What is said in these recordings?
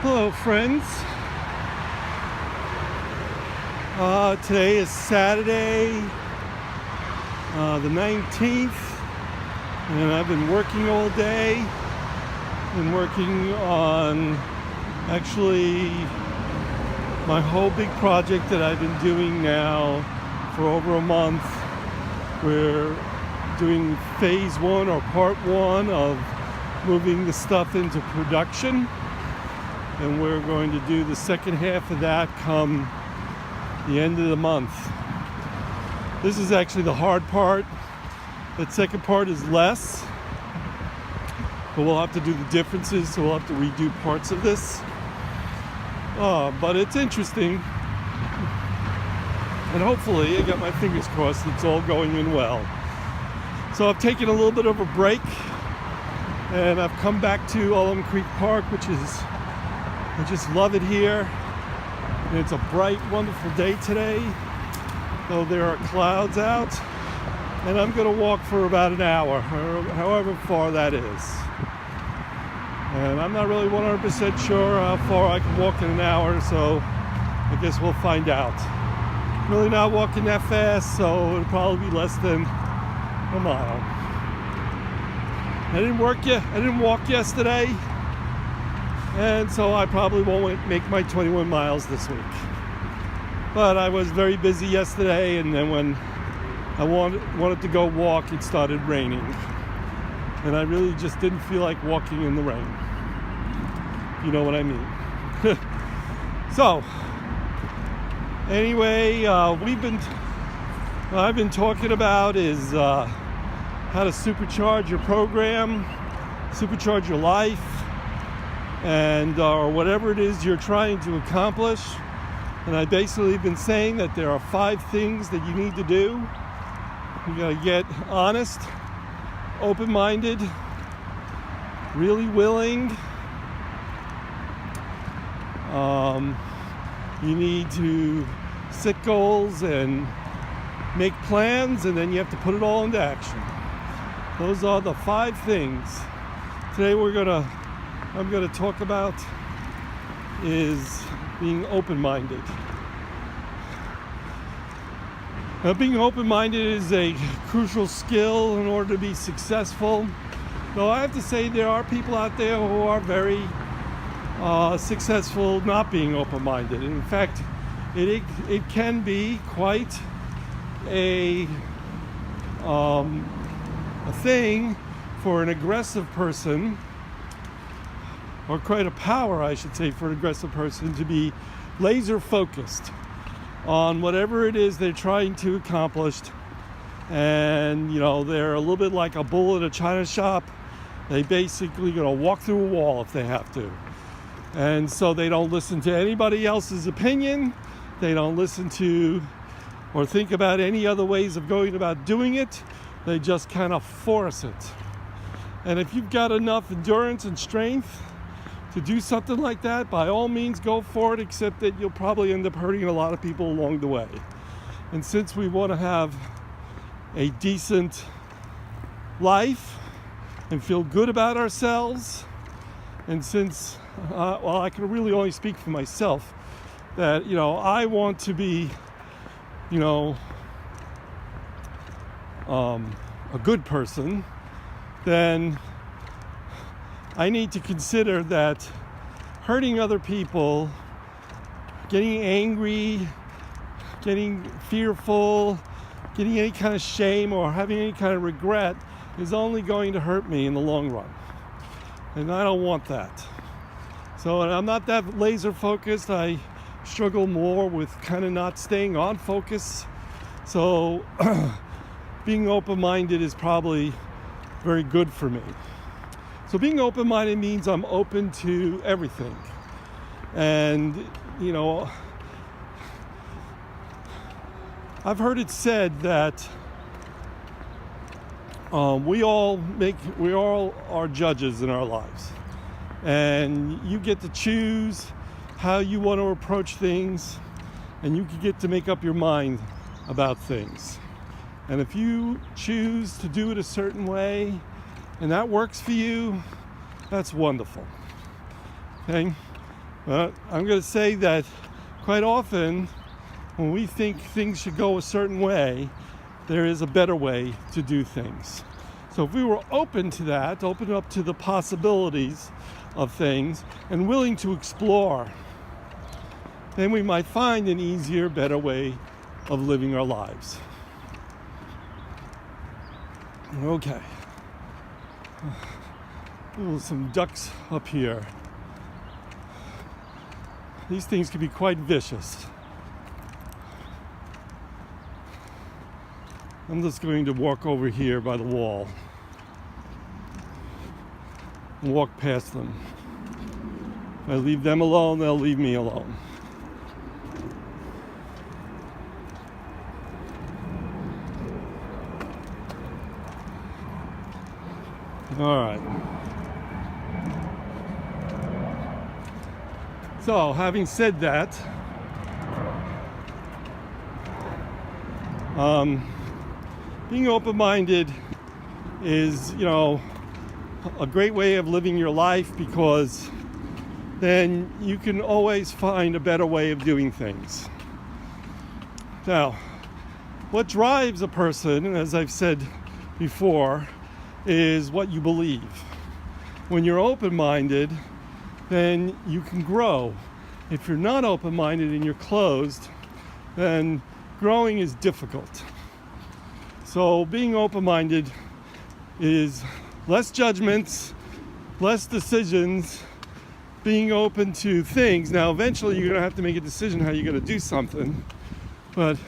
Hello, friends. Today is Saturday, the 19th, and I've been working all day. Been working on actually my whole big project that I've been doing now for over a month. We're doing phase one or part one of moving the stuff into production. And we're going to do the second half of that come the end of the month. This is actually the hard part. That second part is less, but we'll have to do the differences, so we'll have to redo parts of this. But it's interesting, and hopefully, I got my fingers crossed, it's all going in well. So I've taken a little bit of a break, and I've come back to Ullum Creek Park, which is, I just love it here. And it's a bright, wonderful day today, though there are clouds out. And I'm going to walk for about an hour, or however far that is. And I'm not really 100% sure how far I can walk in an hour, so I guess we'll find out. Really not walking that fast, so it'll probably be less than a mile. I didn't walk yesterday. And so I probably won't make my 21 miles this week. But I was very busy yesterday, and then when I wanted to go walk, it started raining. And I really just didn't feel like walking in the rain. You know what I mean. So, anyway, what I've been talking about is how to supercharge your program, supercharge your life, and or whatever it is you're trying to accomplish. And I basically been saying that there are 5 things that you need to do. You gotta get honest, open-minded, really willing. You need to set goals and make plans, and then you have to put it all into action. Those are the 5 things. Today I'm going to talk about is being open-minded. Now, being open-minded is a crucial skill in order to be successful. Though I have to say there are people out there who are very successful not being open-minded. In fact, it can be quite a thing for an aggressive person, or quite a power, I should say, for an aggressive person to be laser focused on whatever it is they're trying to accomplish. And, they're a little bit like a bull in a china shop. They basically gonna walk through a wall if they have to. And so they don't listen to anybody else's opinion. They don't listen to or think about any other ways of going about doing it. They just kind of force it. And if you've got enough endurance and strength to do something like that, by all means go for it, except that you'll probably end up hurting a lot of people along the way. And since we want to have a decent life and feel good about ourselves, and since, I can really only speak for myself, that, I want to be, a good person, then I need to consider that hurting other people, getting angry, getting fearful, getting any kind of shame or having any kind of regret is only going to hurt me in the long run. And I don't want that. So I'm not that laser focused. I struggle more with kind of not staying on focus. So being open-minded is probably very good for me. So being open-minded means I'm open to everything. And, I've heard it said that we all are judges in our lives. And you get to choose how you want to approach things, and you can get to make up your mind about things. And if you choose to do it a certain way, and that works for you, that's wonderful. Okay? I'm going to say that quite often when we think things should go a certain way, there is a better way to do things. So if we were open to that, open up to the possibilities of things and willing to explore, then we might find an easier, better way of living our lives. Okay. Some ducks up here. These things can be quite vicious. I'm just going to walk over here by the wall and walk past them. If I leave them alone, they'll leave me alone. All right. So, having said that, being open-minded is, a great way of living your life, because then you can always find a better way of doing things. Now, what drives a person, as I've said before, is what you believe. When you're open-minded, then you can grow. If you're not open-minded and you're closed, then growing is difficult. So being open-minded is less judgments, less decisions, being open to things. Now, eventually you're gonna have to make a decision how you're gonna do something, but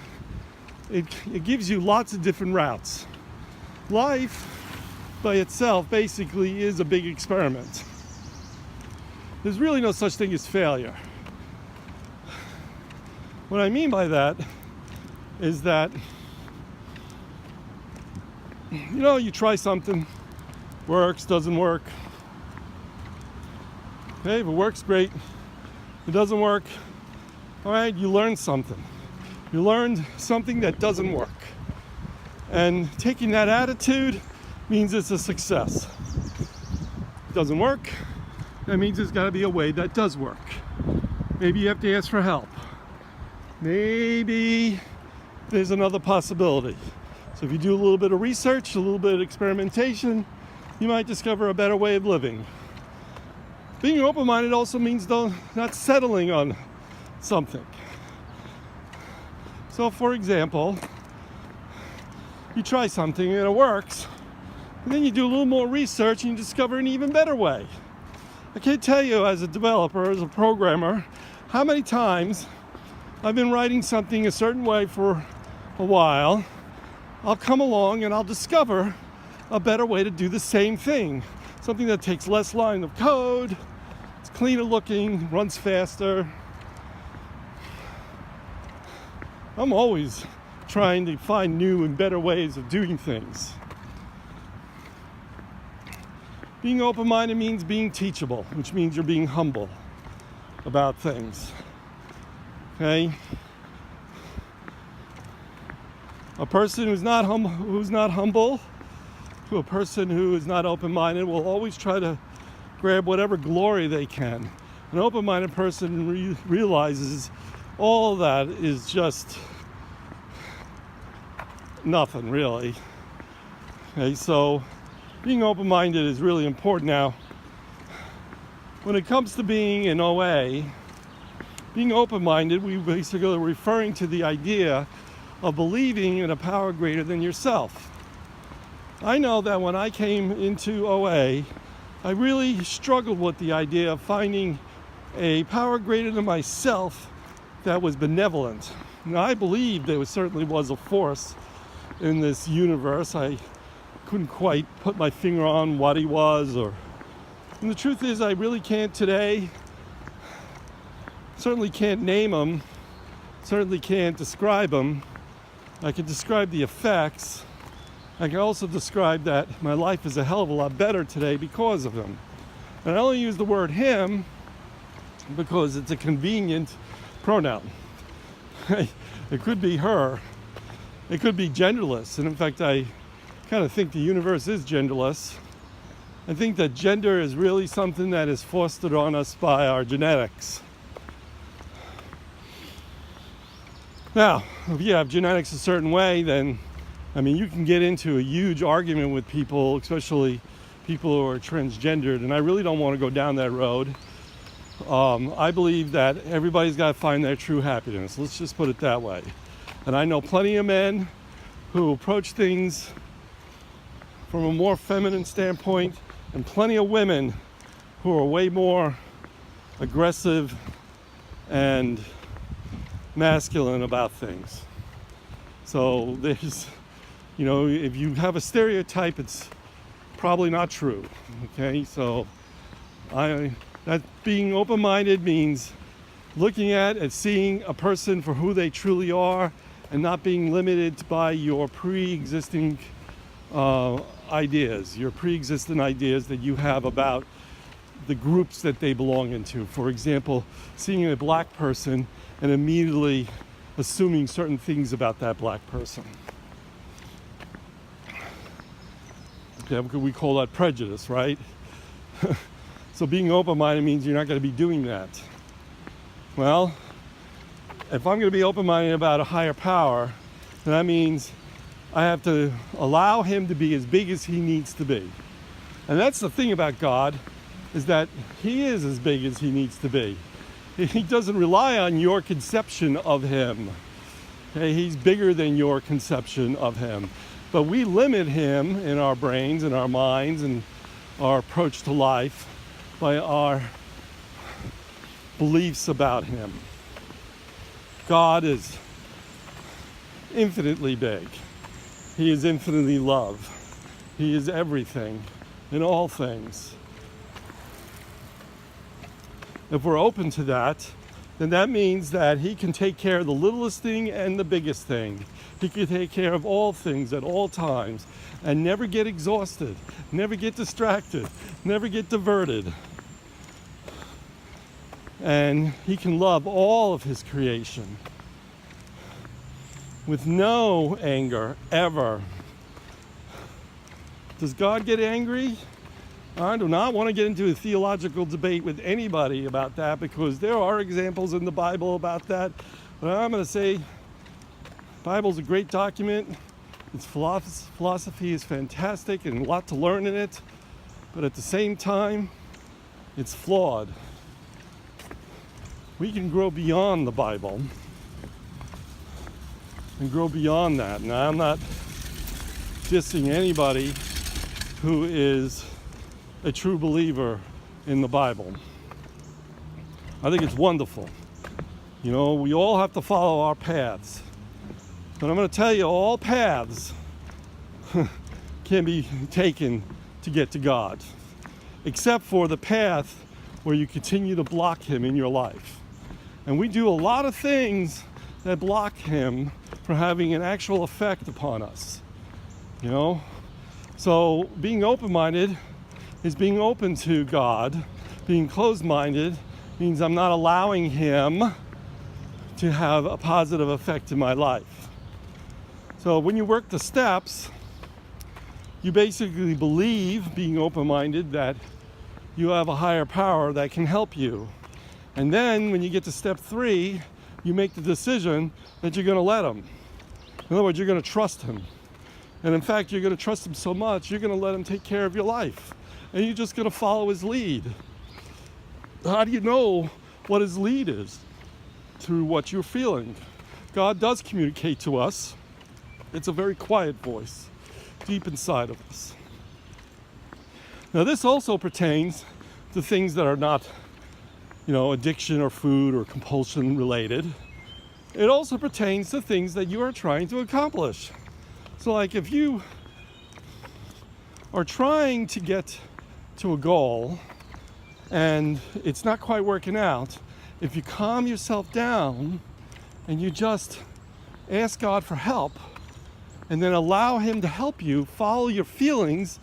it gives you lots of different routes. Life by itself basically is a big experiment. There's really no such thing as failure. What I mean by that is that, you try something, works, doesn't work. Okay, if it works, great. If it doesn't work, all right, you learned something. You learned something that doesn't work. And taking that attitude means it's a success. It doesn't work, that means there's got to be a way that does work. Maybe you have to ask for help. Maybe there's another possibility. So if you do a little bit of research, a little bit of experimentation, you might discover a better way of living. Being open-minded also means not settling on something. So for example, you try something and it works, and then you do a little more research and you discover an even better way. I can't tell you, as a developer, as a programmer, how many times I've been writing something a certain way for a while. I'll come along and I'll discover a better way to do the same thing. Something that takes less line of code, it's cleaner looking, runs faster. I'm always trying to find new and better ways of doing things. Being open-minded means being teachable, which means you're being humble about things. Okay? A person who's not humble to a person who is not open-minded will always try to grab whatever glory they can. An open-minded person realizes all that is just nothing, really. Okay, so being open-minded is really important. Now, when it comes to being in OA, being open-minded, we basically are referring to the idea of believing in a power greater than yourself. I know that when I came into OA, I really struggled with the idea of finding a power greater than myself that was benevolent. Now, I believed there certainly was a force in this universe. I couldn't quite put my finger on what he was, and the truth is I really can't today. Certainly can't name him, certainly can't describe him. I can describe the effects. I can also describe that my life is a hell of a lot better today because of him. And I only use the word him because it's a convenient pronoun. It could be her, it could be genderless, and in fact I kind of think the universe is genderless. I think that gender is really something that is fostered on us by our genetics. Now, if you have genetics a certain way, then, you can get into a huge argument with people, especially people who are transgendered, and I really don't want to go down that road. I believe that everybody's got to find their true happiness. Let's just put it that way. And I know plenty of men who approach things from a more feminine standpoint, and plenty of women who are way more aggressive and masculine about things. So there's, if you have a stereotype, it's probably not true. Okay, so that being open-minded means looking at and seeing a person for who they truly are, and not being limited by your pre-existing ideas, your pre-existing ideas that you have about the groups that they belong into. For example, seeing a black person and immediately assuming certain things about that black person. Okay, we call that prejudice, right? So being open-minded means you're not going to be doing that. Well, if I'm going to be open-minded about a higher power, then that means I have to allow him to be as big as he needs to be. And that's the thing about God, is that he is as big as he needs to be. He doesn't rely on your conception of him. Okay, he's bigger than your conception of him. But we limit him in our brains and our minds and our approach to life by our beliefs about him. God is infinitely big. He is infinitely love. He is everything in all things. If we're open to that, then that means that he can take care of the littlest thing and the biggest thing. He can take care of all things at all times and never get exhausted, never get distracted, never get diverted. And he can love all of his creation with no anger, ever. Does God get angry? I do not want to get into a theological debate with anybody about that, because there are examples in the Bible about that. But I'm going to say the Bible's a great document. Its philosophy is fantastic and a lot to learn in it. But at the same time, it's flawed. We can grow beyond the Bible and grow beyond that. Now, I'm not dissing anybody who is a true believer in the Bible. I think it's wonderful. We all have to follow our paths. But I'm going to tell you, all paths can be taken to get to God, except for the path where you continue to block him in your life. And we do a lot of things that block him from having an actual effect upon us. So being open-minded is being open to God. Being closed-minded means I'm not allowing him to have a positive effect in my life. So when you work the steps, you basically believe, being open-minded, that you have a higher power that can help you. And then when you get to step 3, you make the decision that you're going to let him. In other words, you're going to trust him. And in fact, you're going to trust him so much, you're going to let him take care of your life. And you're just going to follow his lead. How do you know what his lead is? Through what you're feeling. God does communicate to us. It's a very quiet voice deep inside of us. Now, this also pertains to things that are not, addiction or food or compulsion related. It also pertains to things that you are trying to accomplish. So like if you are trying to get to a goal and it's not quite working out, if you calm yourself down and you just ask God for help and then allow him to help you follow your feelings,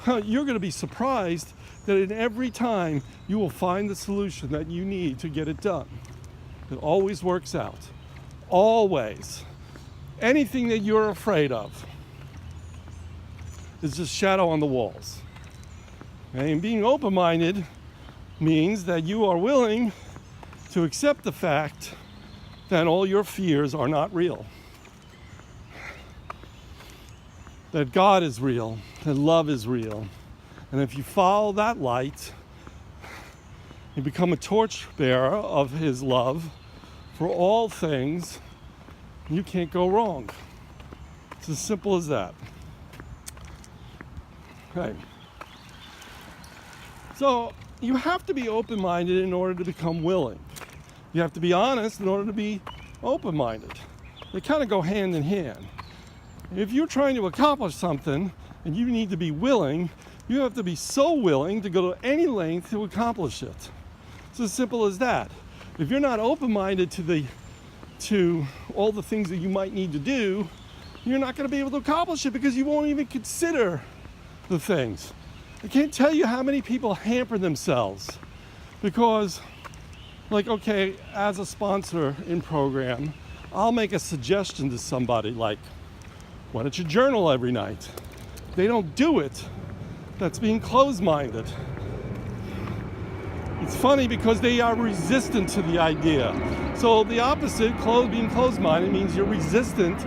you're going to be surprised that in every time you will find the solution that you need to get it done. It always works out. Always. Anything that you're afraid of is just shadow on the walls. Okay? And being open-minded means that you are willing to accept the fact then all your fears are not real. That God is real, that love is real. And if you follow that light, you become a torchbearer of his love for all things, you can't go wrong. It's as simple as that. Okay. So you have to be open-minded in order to become willing. You have to be honest in order to be open-minded. They kind of go hand in hand. If you're trying to accomplish something and you need to be willing, you have to be so willing to go to any length to accomplish it. It's as simple as that. If you're not open-minded to all the things that you might need to do, you're not going to be able to accomplish it because you won't even consider the things. I can't tell you how many people hamper themselves because, like, okay, as a sponsor in program, I'll make a suggestion to somebody like, why don't you journal every night? They don't do it. That's being closed-minded. It's funny because they are resistant to the idea. So the opposite, being closed-minded, means you're resistant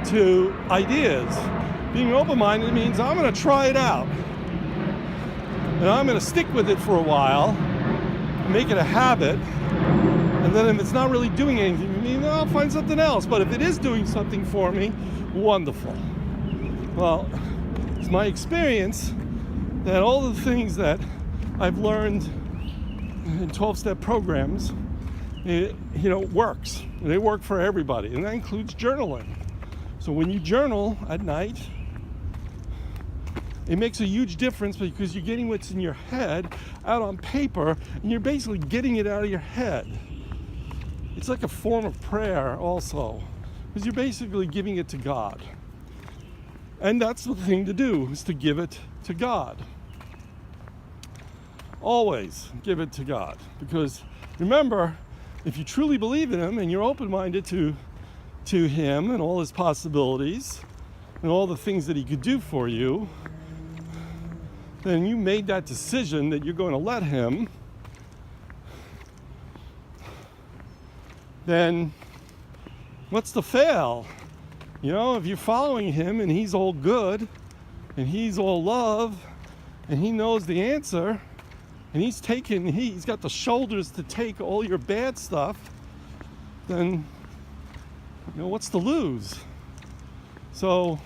to ideas. Being open-minded means I'm going to try it out. And I'm going to stick with it for a while, make it a habit, and then if it's not really doing anything for me, then I'll find something else. But if it is doing something for me, wonderful. Well, it's my experience that all the things that I've learned in 12-step programs, works. They work for everybody, and that includes journaling. So when you journal at night, it makes a huge difference because you're getting what's in your head out on paper, and you're basically getting it out of your head. It's like a form of prayer also, because you're basically giving it to God. And that's the thing to do, is to give it to God. Always give it to God. Because remember, if you truly believe in him and you're open-minded to him and all his possibilities and all the things that he could do for you, then you made that decision that you're going to let him, then what's the fail? If you're following him and he's all good and he's all love and he knows the answer and he's got the shoulders to take all your bad stuff, then what's to lose? So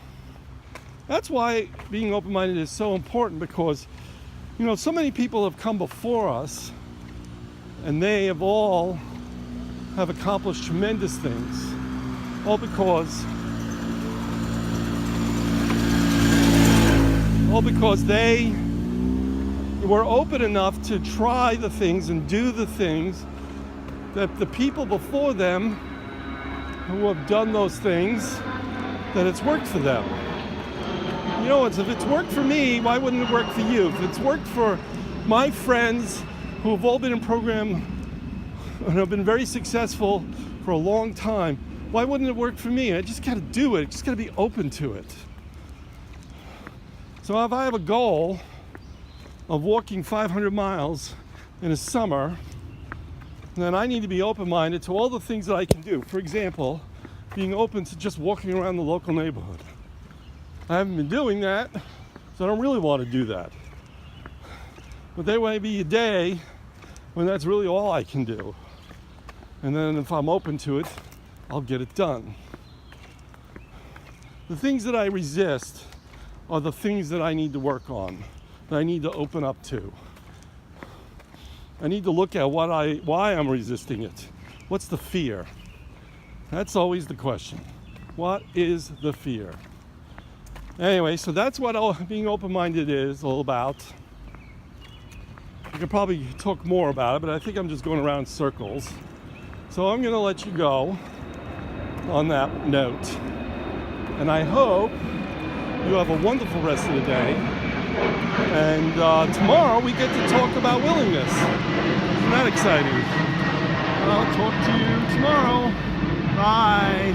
that's why being open-minded is so important, because so many people have come before us and they have all accomplished tremendous things, all because they were open enough to try the things and do the things that the people before them who have done those things, that it's worked for them. If it's worked for me, why wouldn't it work for you? If it's worked for my friends who have all been in program and have been very successful for a long time, why wouldn't it work for me? I just got to do it. I just got to be open to it. So if I have a goal of walking 500 miles in a summer, then I need to be open-minded to all the things that I can do. For example, being open to just walking around the local neighborhood. I haven't been doing that, so I don't really want to do that. But there may be a day when that's really all I can do. And then if I'm open to it, I'll get it done. The things that I resist are the things that I need to work on, that I need to open up to. I need to look at why I'm resisting it. What's the fear? That's always the question. What is the fear? Anyway, so that's what being open-minded is all about. I could probably talk more about it, but I think I'm just going around in circles. So I'm going to let you go on that note. And I hope you have a wonderful rest of the day. And tomorrow we get to talk about willingness. Isn't that exciting? I'll talk to you tomorrow. Bye.